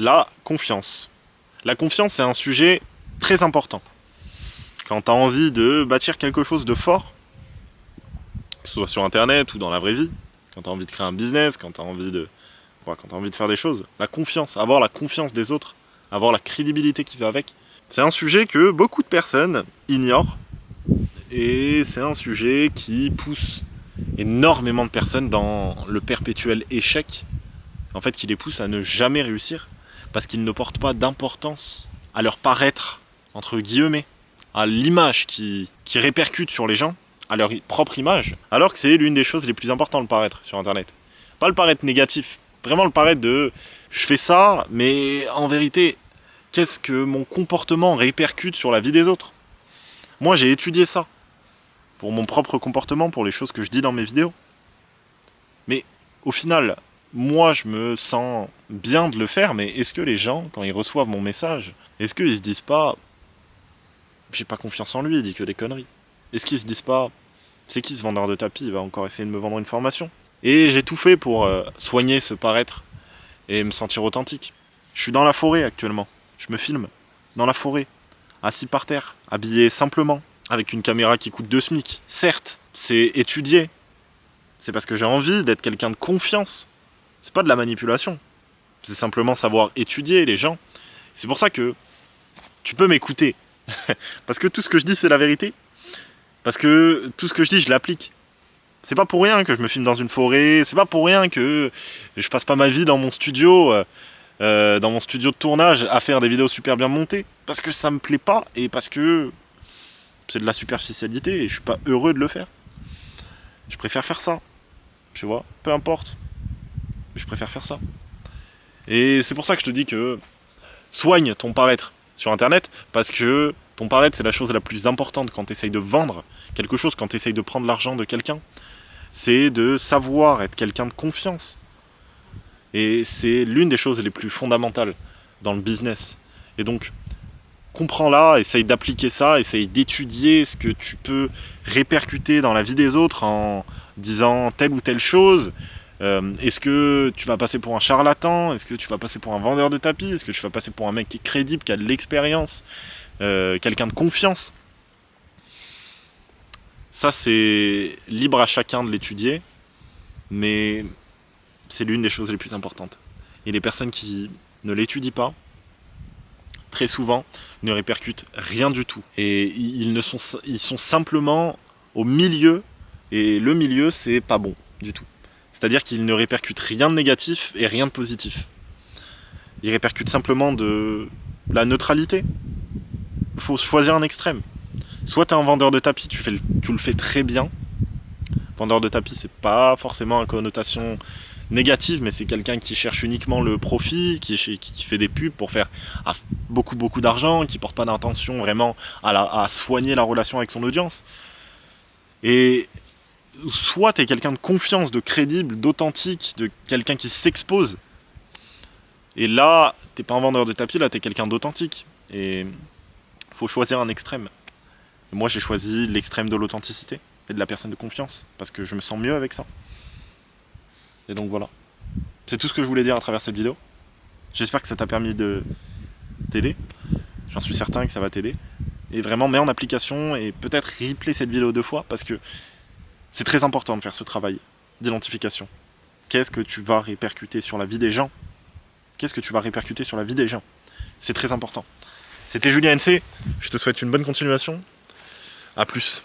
La confiance. La confiance, c'est un sujet très important. Quand tu as envie de bâtir quelque chose de fort, que ce soit sur Internet ou dans la vraie vie, quand tu as envie de créer un business, quand tu as envie de... quand tu as envie de faire des choses, la confiance, avoir la confiance des autres, avoir la crédibilité qui va avec, c'est un sujet que beaucoup de personnes ignorent et c'est un sujet qui pousse énormément de personnes dans le perpétuel échec, en fait qui les pousse à ne jamais réussir parce qu'ils ne portent pas d'importance à leur paraître, entre guillemets, à l'image qui répercute sur les gens, à leur propre image, alors que c'est l'une des choses les plus importantes, le paraître sur Internet. Pas le paraître négatif, vraiment le paraître de je fais ça, mais en vérité, qu'est-ce que mon comportement répercute sur la vie des autres? Moi, j'ai étudié ça pour mon propre comportement, pour les choses que je dis dans mes vidéos. Mais au final, moi, je me sens bien de le faire, mais est-ce que les gens, quand ils reçoivent mon message, est-ce qu'ils se disent pas j'ai pas confiance en lui, il dit que des conneries? Est-ce qu'ils se disent pas c'est qui ce vendeur de tapis, il va encore essayer de me vendre une formation? Et j'ai tout fait pour soigner ce paraître et me sentir authentique. Je suis dans la forêt actuellement, je me filme dans la forêt, assis par terre, habillé simplement, avec une caméra qui coûte 2 SMIC. Certes, c'est étudié, c'est parce que j'ai envie d'être quelqu'un de confiance. C'est pas de la manipulation, c'est simplement savoir étudier les gens. C'est pour ça que tu peux m'écouter, parce que tout ce que je dis c'est la vérité, parce que tout ce que je dis je l'applique. C'est pas pour rien que je me filme dans une forêt, c'est pas pour rien que je passe pas ma vie dans mon studio de tournage à faire des vidéos super bien montées, parce que ça me plaît pas et parce que c'est de la superficialité et je suis pas heureux de le faire. Je préfère faire ça, tu vois, peu importe, je préfère faire ça. Et c'est pour ça que je te dis que soigne ton paraître sur Internet, parce que ton paraître c'est la chose la plus importante quand tu essayes de vendre quelque chose, quand tu essayes de prendre l'argent de quelqu'un. C'est de savoir être quelqu'un de confiance. Et c'est l'une des choses les plus fondamentales dans le business. Et donc, comprends-la, essaye d'appliquer ça, essaye d'étudier ce que tu peux répercuter dans la vie des autres en disant telle ou telle chose. Est-ce que tu vas passer pour un charlatan? Est-ce que tu vas passer pour un vendeur de tapis? Est-ce que tu vas passer pour un mec qui est crédible, qui a de l'expérience, quelqu'un de confiance? Ça, c'est libre à chacun de l'étudier, mais c'est l'une des choses les plus importantes. Et les personnes qui ne l'étudient pas, très souvent, ne répercutent rien du tout. Et ils sont simplement au milieu, et le milieu, c'est pas bon du tout. C'est-à-dire qu'ils ne répercutent rien de négatif et rien de positif. Ils répercutent simplement de la neutralité. Il faut choisir un extrême. Soit tu es un vendeur de tapis, tu le fais très bien. Vendeur de tapis, c'est pas forcément une connotation négative, mais c'est quelqu'un qui cherche uniquement le profit, qui fait des pubs pour faire beaucoup d'argent, qui porte pas d'intention vraiment à soigner la relation avec son audience. Et soit tu es quelqu'un de confiance, de crédible, d'authentique, de quelqu'un qui s'expose. Et là, t'es pas un vendeur de tapis, là t'es quelqu'un d'authentique. Et faut choisir un extrême. Et moi j'ai choisi l'extrême de l'authenticité et de la personne de confiance, parce que je me sens mieux avec ça. Et donc voilà. C'est tout ce que je voulais dire à travers cette vidéo. J'espère que ça t'a permis de t'aider. J'en suis certain que ça va t'aider. Et vraiment, mets en application et peut-être replay cette vidéo 2 fois, parce que c'est très important de faire ce travail d'identification. Qu'est-ce que tu vas répercuter sur la vie des gens? Qu'est-ce que tu vas répercuter sur la vie des gens? C'est très important. C'était Julien NC, je te souhaite une bonne continuation. A plus.